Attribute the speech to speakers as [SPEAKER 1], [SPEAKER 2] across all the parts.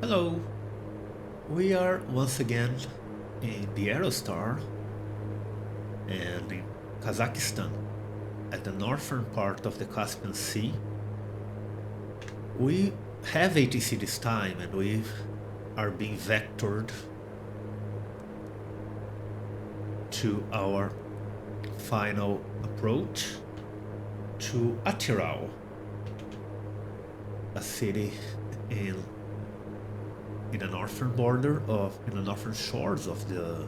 [SPEAKER 1] Hello, we are once again in the Aerostar and in Kazakhstan at the northern part of the Caspian Sea. We have ATC this time and we are being vectored to our final approach to Atyrau, a city in the northern border of in the northern shores of the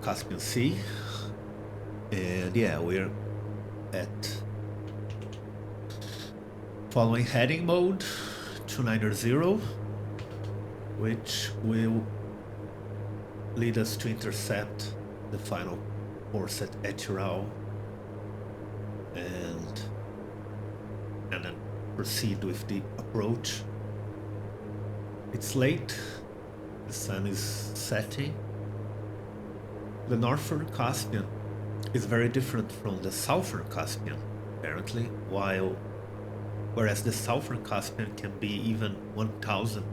[SPEAKER 1] Caspian Sea. And yeah, we're at following heading mode 290, which will lead us to intercept the final course at Atyrau and then proceed with the approach. It's late, the sun is setting. The northern Caspian is very different from the southern Caspian, apparently, whereas the southern Caspian can be even 1,000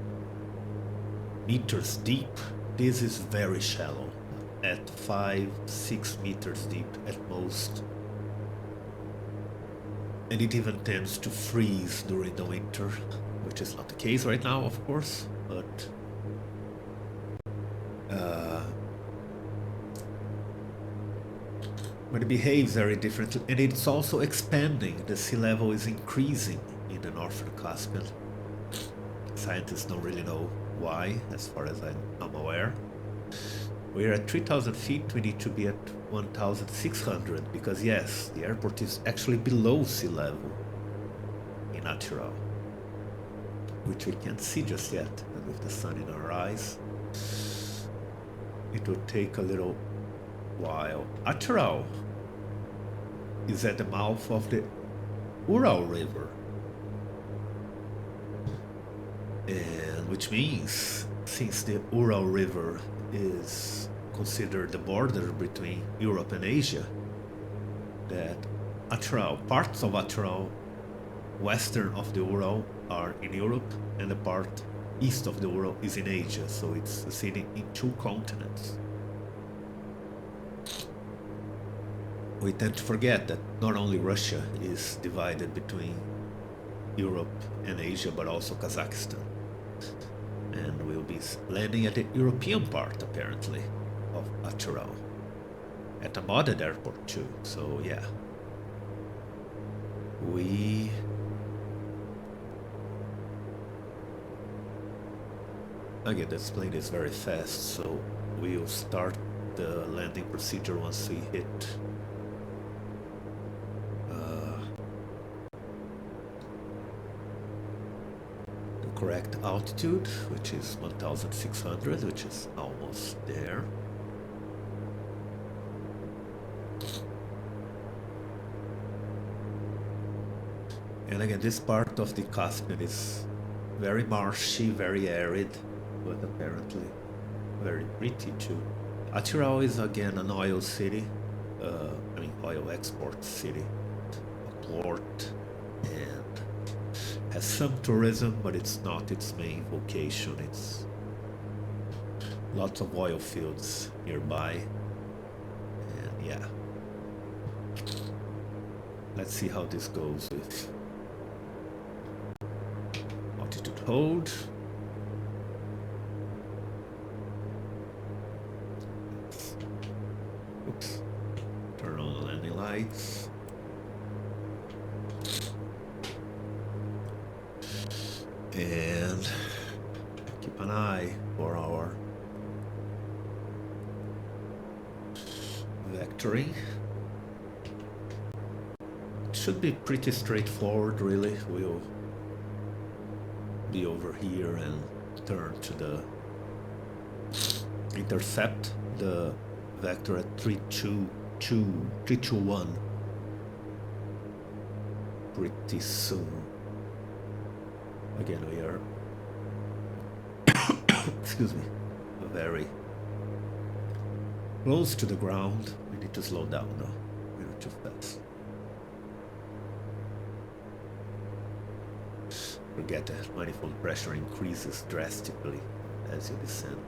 [SPEAKER 1] meters deep. This is very shallow, at 5-6 meters deep at most. And it even tends to freeze during the winter, which is not the case right now, of course, but it behaves very differently, and it's also expanding. The sea level is increasing in the northern Caspian. Scientists don't really know why, as far as I'm aware. We're at 3,000 feet, we need to be at 1,600, because yes, the airport is actually below sea level in Atyrau, which we can't see just yet, and with the sun in our eyes, it will take a little while. Atyrau is at the mouth of the Ural River, and which means, since the Ural River is considered the border between Europe and Asia, that parts of Atyrau western of the Ural are in Europe, and the part east of the Ural is in Asia, so it's a city in two continents. We tend to forget that not only Russia is divided between Europe and Asia, but also Kazakhstan. And we'll be landing at the European part, apparently, of Atyrau, at a modded airport too. So yeah, again, this plane is very fast, so we'll start the landing procedure once we hit correct altitude, which is 1,600, which is almost there. And again, this part of the Caspian is very marshy, very arid, but apparently very pretty too. Atyrau is again an oil city, oil export city, a port, and has some tourism, but it's not its main vocation. It's lots of oil fields nearby, and yeah. Let's see how this goes with altitude hold. Oops. Turn on the landing lights. And keep an eye for our vectoring. It should be pretty straightforward, really. We'll be over here and turn to the intercept the vector at 321 pretty soon. Again, we are excuse me, very close to the ground. We need to slow down though, we're too fast. Forget that manifold pressure increases drastically as you descend.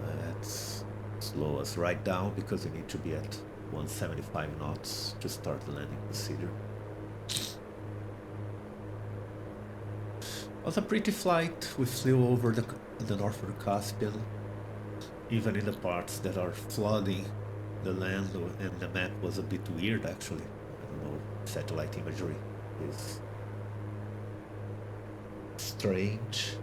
[SPEAKER 1] Let's slow us right down because we need to be at 175 knots to start the landing procedure. It was a pretty flight. We flew over the northern Caspian, even in the parts that are flooding the land, and the map was a bit weird actually. I don't know, satellite imagery is strange.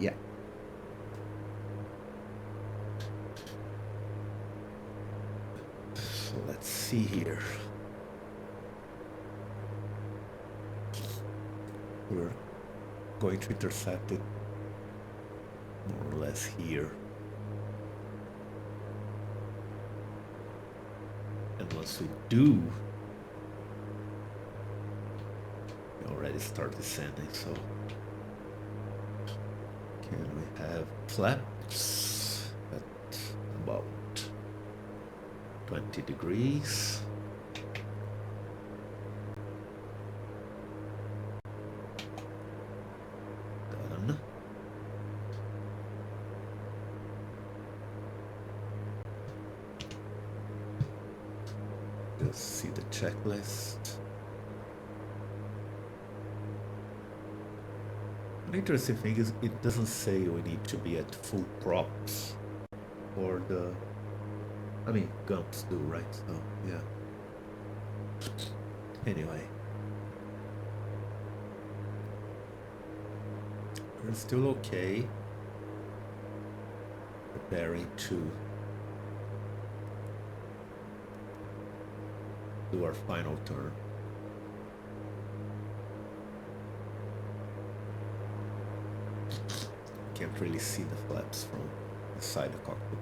[SPEAKER 1] Yeah. So let's see here. We're going to intercept it more or less here. And once we do, we already start descending, so can we have flaps at about 20 degrees? Done. Let's see the checklist. An interesting thing is it doesn't say we need to be at full props or the, I mean, gumps do, right? So, yeah. Anyway. We're still okay. Preparing to do our final turn. Can't really see the flaps from inside the cockpit.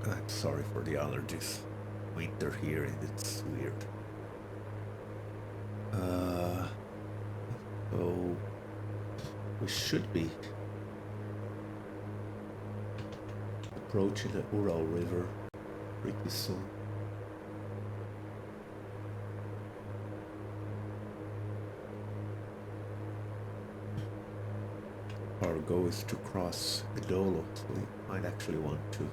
[SPEAKER 1] I'm sorry for the allergies. Winter here and it's weird. So we should be approaching the Ural River pretty soon. Our goal is to cross the Dolo, so we might actually want to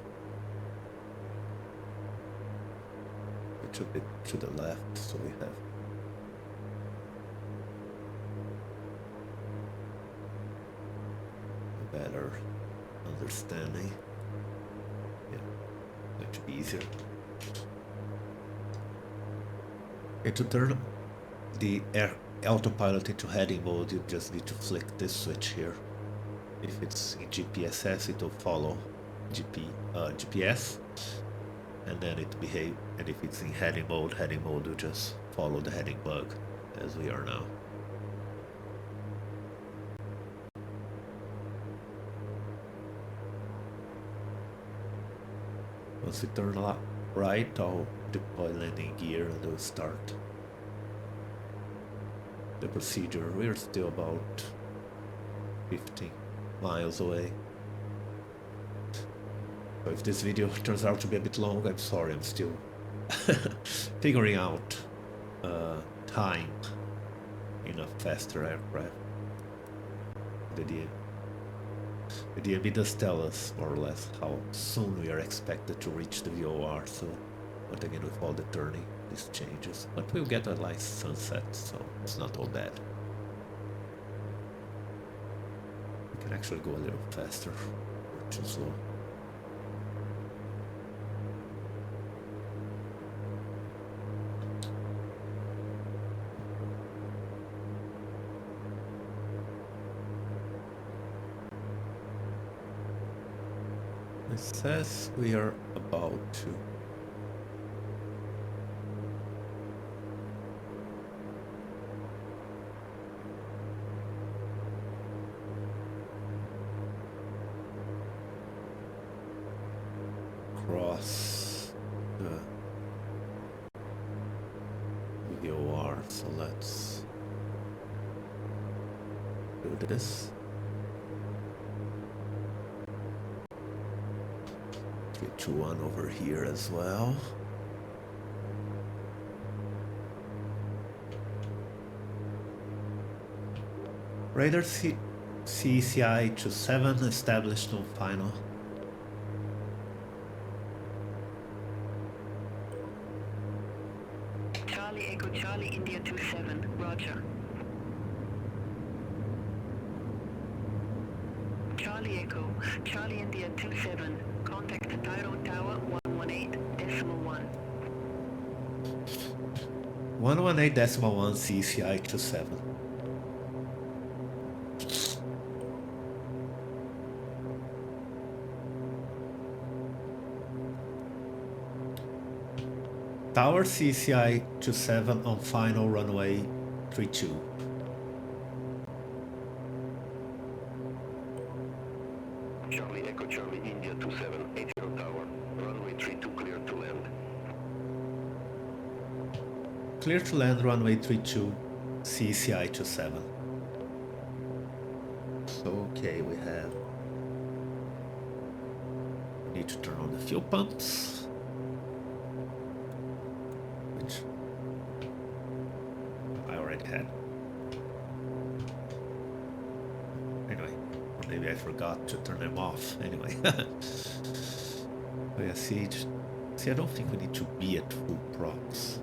[SPEAKER 1] get a bit to the left so we have a better understanding. Yeah, that should be easier. And to turn the autopilot into heading mode, you just need to flick this switch here. If it's in GPSS, it will follow GPS, and then it behave. And if it's in heading mode will just follow the heading bug, as we are now. Once we turn right, I'll deploy landing gear and we'll start the procedure. We're still about 15 miles away. So if this video turns out to be a bit long, I'm sorry, I'm still figuring out time in a faster aircraft. The DMB does tell us more or less how soon we are expected to reach the VOR, so, but again with all the turning, this changes. But we'll get a nice sunset, so it's not all bad. Can actually go a little faster or too slow. It says we are about to cross the VOR, so let's do this. A2A over here as well. Radar CCI 27 established on final.
[SPEAKER 2] Charlie Echo Charlie India 27, roger. Charlie Echo Charlie India 27, contact Atyrau Tower 118.1.
[SPEAKER 1] 118.1 CCI 27. Tower CCI 27 on final runway 32.
[SPEAKER 3] Charlie Echo Charlie India 27, Atyrau Tower, runway 32 clear to land.
[SPEAKER 1] Clear to land runway 32, CCI 27. So, okay, we need to turn on the fuel pumps, which I already had. Anyway, maybe I forgot to turn them off. Anyway, oh yeah, see, I don't think we need to be at full props.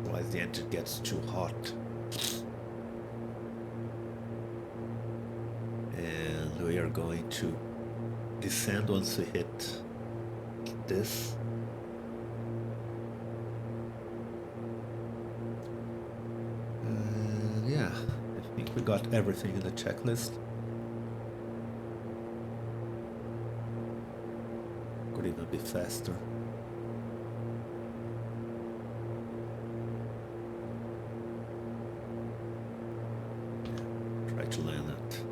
[SPEAKER 1] Otherwise the engine gets too hot. And we are going to descend once we hit this. Yeah, I think we got everything in the checklist. Could even be faster. Try to land it.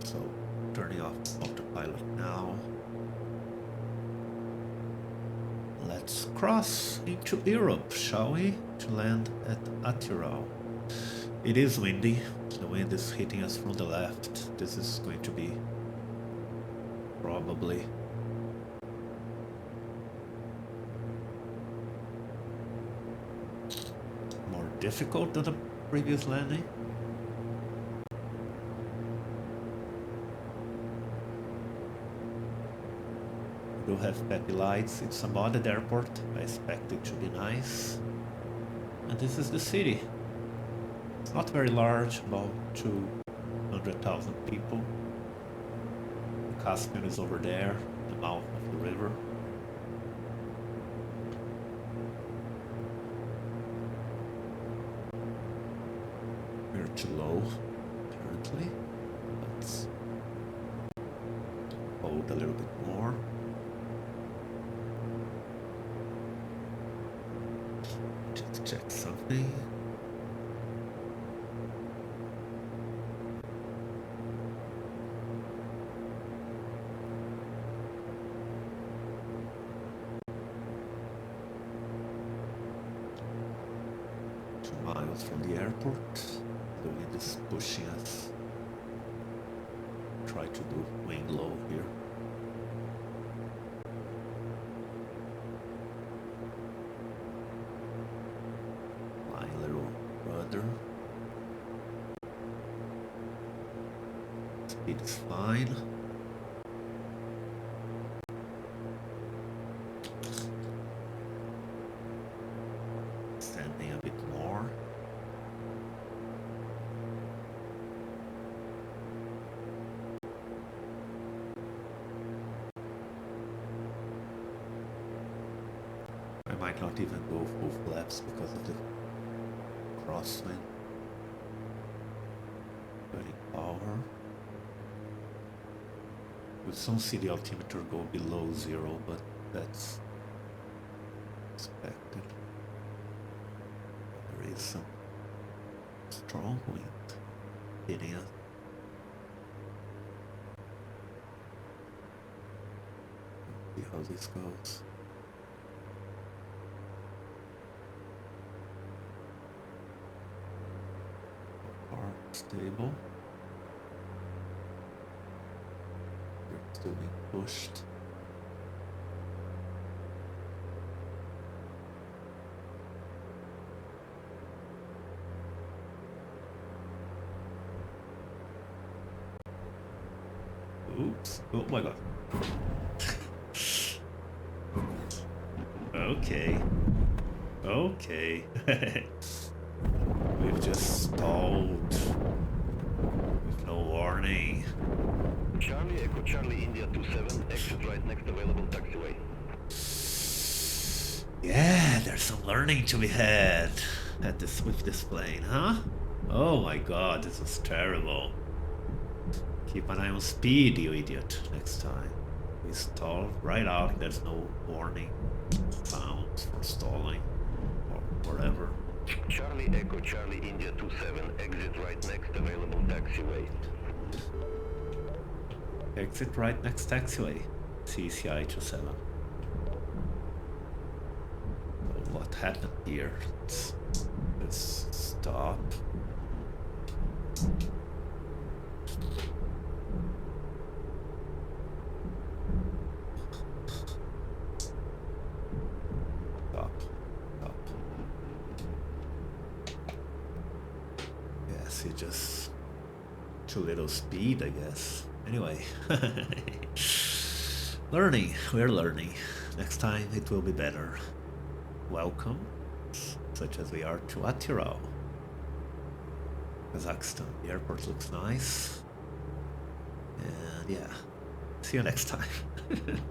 [SPEAKER 1] So, turning off autopilot now. Let's cross into Europe, shall we? To land at Atyrau. It is windy. The wind is hitting us from the left. This is going to be probably more difficult than the previous landing. We do have peppy lights. It's a modded airport. I expect it to be nice. And this is the city. It's not very large, about 200,000 people. The Caspian is over there, the mouth of the river. We're too low, apparently. Let's hold a little bit more. Just check something. 2 miles from the airport. The wind is pushing us. Try to do wing low here. Flying a little rudder. Speed is fine. Standing a bit more. I might not even go full flaps because of the crosswind. Cutting power. We'll soon see the altimeter go below 0, but that's expected. There is some strong wind hitting us. See how this goes. Parts. stable. It's still being pushed. Oops. Oh my god. Okay. Okay. We've just stalled. With no warning.
[SPEAKER 3] Charlie Echo Charlie India 27, exit right next available taxiway.
[SPEAKER 1] Yeah, there's some learning to be had with this plane, huh? Oh my god, this was terrible. Keep an eye on speed, you idiot, next time. We stall right out, there's no warning found for stalling or whatever.
[SPEAKER 3] Charlie Echo Charlie India 27, exit right next available taxiway.
[SPEAKER 1] Exit right next taxiway, CCI 27. So what happened here? Let's stop. Stop. Yes, you just too little speed, I guess. Anyway, we're learning. Next time it will be better. Welcome, such as we are to Atyrau, Kazakhstan. The airport looks nice. And yeah, see you next time.